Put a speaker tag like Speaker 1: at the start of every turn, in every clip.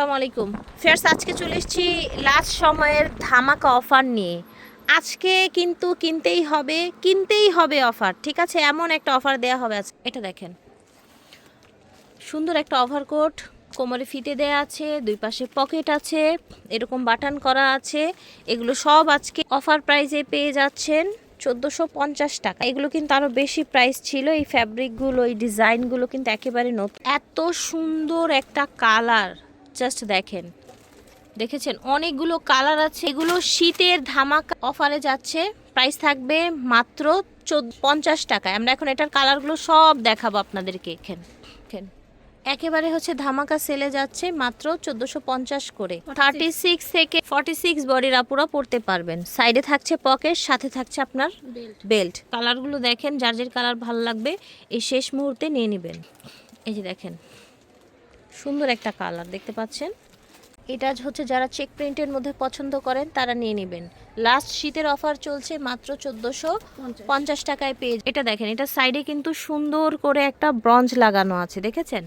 Speaker 1: আসসালামু আলাইকুম ফেয়ার্স, আজকে চলে এসেছি লাস্ট সময়ের ধামাকা অফার নিয়ে। আজকে কিন্তু কিনতেই হবে অফার, ঠিক আছে? এমন একটা অফার দেয়া হবে আজকে। এটা দেখেন, সুন্দর একটা ওভারকোট, কোমরে ফিতে দেয়া আছে, দুই পাশে পকেট আছে, এরকম বাটন করা আছে। এগুলো সব আজকে অফার প্রাইসে পেয়ে যাচ্ছেন 1450 টাকা। এগুলো কিন্তু আরও বেশি প্রাইস ছিল। এই ফ্যাব্রিকগুলো, এই ডিজাইনগুলো কিন্তু একেবারে নতুন। এত সুন্দর একটা কালার, জাস্ট দেখেছেন অনেকগুলো কালার আছে। এগুলো শীতের ধামাকা অফারে যাচ্ছে, প্রাইস থাকবে মাত্র 50 টাকায়। আমরা এখন এটার কালারগুলো সব দেখাবো আপনাদেরকে। একেবারে ধামাকা সেলে যাচ্ছে মাত্র 1450 করে। 36 থেকে 46 বডির আপুরা পরতে পারবেন। সাইডে থাকছে পকেট, সাথে থাকছে আপনার বেল্ট। কালারগুলো দেখেন, যার যার কালার ভালো লাগবে এই শেষ মুহূর্তে নিয়ে নেবেন। এই যে দেখেন, সুন্দর একটা কালার দেখতে পাচ্ছেন। এটা যারা চেক প্রিন্টের মধ্যে পছন্দ করেন তারা নিয়ে নেবেন। লাস্ট শীতের অফার চলছে, মাত্র 1450 টাকায় পেয়ে। এটা দেখেন, এটা সাইডে কিন্তু সুন্দর করে একটা ব্রঞ্জ লাগানো আছে, দেখেছেন?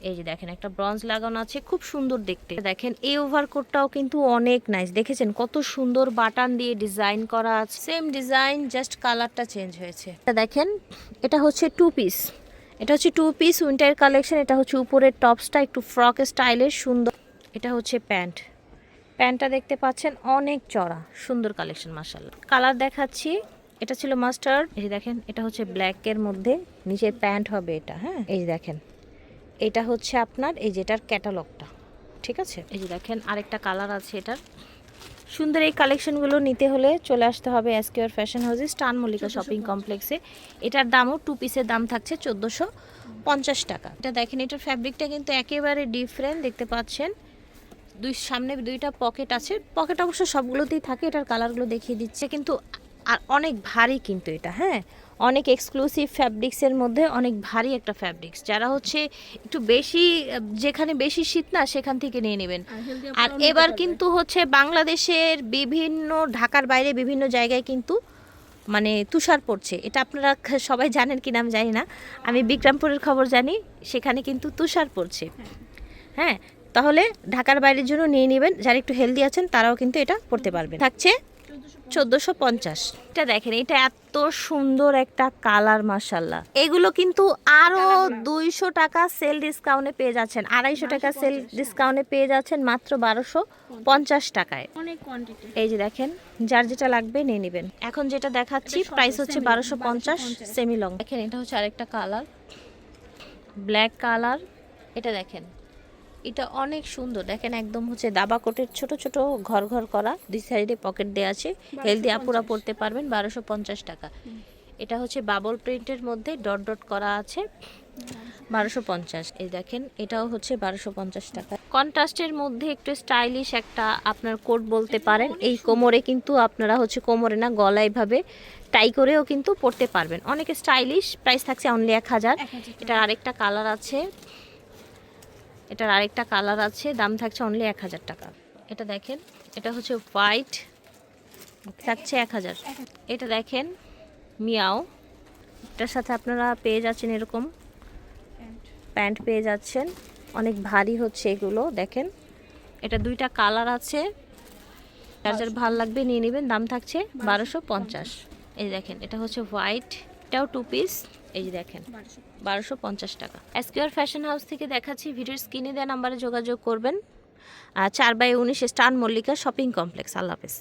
Speaker 1: এই যে দেখেন, একটা ব্রঞ্জ লাগানো আছে, খুব সুন্দর দেখতে। দেখেন এই ওভারকোটটাও কিন্তু অনেক নাইস, দেখেছেন কত সুন্দর বাটন দিয়ে ডিজাইন করা আছে। সেম ডিজাইন, জাস্ট কালারটা চেঞ্জ হয়েছে। এটা দেখেন, এটা হচ্ছে টু পিস। এটা হচ্ছে টু পিস উইন্টার কালেকশন। এটা হচ্ছে উপরের টপসটা একটু ফ্রক স্টাইলের সুন্দর। এটা হচ্ছে প্যান্টটা দেখতে পাচ্ছেন অনেক চড়া, সুন্দর কালেকশন মাশাআল্লাহ। কালার দেখাচ্ছি, এটা ছিল মাস্টার্ড। এই যে দেখেন, এটা হচ্ছে ব্ল্যাকের মধ্যে, নিচের প্যান্ট হবে এটা। হ্যাঁ, এই যে দেখেন, এটা হচ্ছে আপনার এই যেটার ক্যাটালগটা, ঠিক আছে? এই যে দেখেন, আরেকটা কালার আছে এটার। সুন্দর এই কালেকশনগুলো নিতে হলে চলে আসতে হবে এসকেআর ফ্যাশন হাউসে, স্টান মল্লিকা শপিং কমপ্লেক্সে। এটার দামও টু পিসের দাম থাকছে 1450 টাকা। এটা দেখেন, এটার ফ্যাব্রিকটা কিন্তু একেবারে ডিফারেন্ট, দেখতে পাচ্ছেন। সামনে দুইটা পকেট আছে, পকেট অবশ্য সবগুলোতেই থাকে। এটার কালারগুলো দেখিয়ে দিচ্ছে কিন্তু। আর অনেক ভারী কিন্তু এটা, হ্যাঁ, অনেক এক্সক্লুসিভ ফ্যাব্রিক্সের মধ্যে অনেক ভারী একটা ফ্যাব্রিক্স। যারা একটু বেশি, যেখানে বেশি শীত না সেখান থেকে নিয়ে নেবেন। আর এবার কিন্তু বাংলাদেশের বিভিন্ন, ঢাকার বাইরে বিভিন্ন জায়গায় কিন্তু তুষার পড়ছে। এটা আপনারা সবাই জানেন কিনা আমি জানি না, আমি বিক্রমপুরের খবর জানি, সেখানে কিন্তু তুষার পড়ছে। হ্যাঁ, তাহলে ঢাকার বাইরের জন্য নিয়ে নেবেন। যারা একটু হেলদি আছেন তারাও কিন্তু এটা পড়তে পারবেন। থাকছে 1450। এটা দেখেন, এটা এত সুন্দর একটা কালার মাশাআল্লাহ। এগুলো কিন্তু আরো 200 টাকা সেল ডিসকাউন্টে পেয়ে যাচ্ছেন, 250 টাকা সেল ডিসকাউন্টে পেয়ে যাচ্ছেন মাত্র 1250 টাকায়। এই যে দেখেন, যার যেটা লাগবে নিয়ে নেবেন। এখন যেটা দেখাচ্ছি প্রাইস হচ্ছে 1250, সেমি লং। দেখেন, এটা হচ্ছে আরেকটা কালার, ব্ল্যাক কালার। এটা দেখেন, এটা অনেক সুন্দর। দেখেন, একদম দাবা কোটের ছোট ছোট ঘর ঘর করা, দুই সাইডে পকেট দেওয়া আছে। হেলদি আপুরা পড়তে পারবেন, 1250 টাকা। এটা হচ্ছে বাবল প্রিন্টের মধ্যে ডট ডট করা আছে, 1250। এই দেখেন, এটাও হচ্ছে 1250 টাকা। কন্ট্রাস্টের মধ্যে একটু স্টাইলিশ একটা আপনার কোট বলতে পারেন। এই কোমরে কিন্তু আপনারা কোমরে না, গলায় এভাবে টাই করেও কিন্তু পরতে পারবেন, অনেক স্টাইলিশ। প্রাইস থাকছে অনলি 1000। এটার আরেকটা কালার আছে, দাম থাকছে অনলি 1000 টাকা। এটা দেখেন, এটা হচ্ছে হোয়াইট, থাকছে 1000। এটা দেখেন মিয়াও, এটার সাথে আপনারা পেয়ে যাচ্ছেন এরকম প্যান্ট পেয়ে যাচ্ছেন, অনেক ভারী এগুলো। দেখেন, এটা দুইটা কালার আছে, যার যার ভালো লাগবে নিয়ে নেবেন। দাম থাকছে 1250। এই দেখেন, এটা হচ্ছে হোয়াইট, এটাও টু পিস। এই যে দেখেন, 1250 টাকা। এসকেআর ফ্যাশন হাউস থেকে দেখাচ্ছি, ভিডিওর স্ক্রিনে দেওয়া নাম্বারে যোগাযোগ করবেন। 4/19 স্টান মল্লিকা শপিং কমপ্লেক্স। আল্লাহ হাফেজ।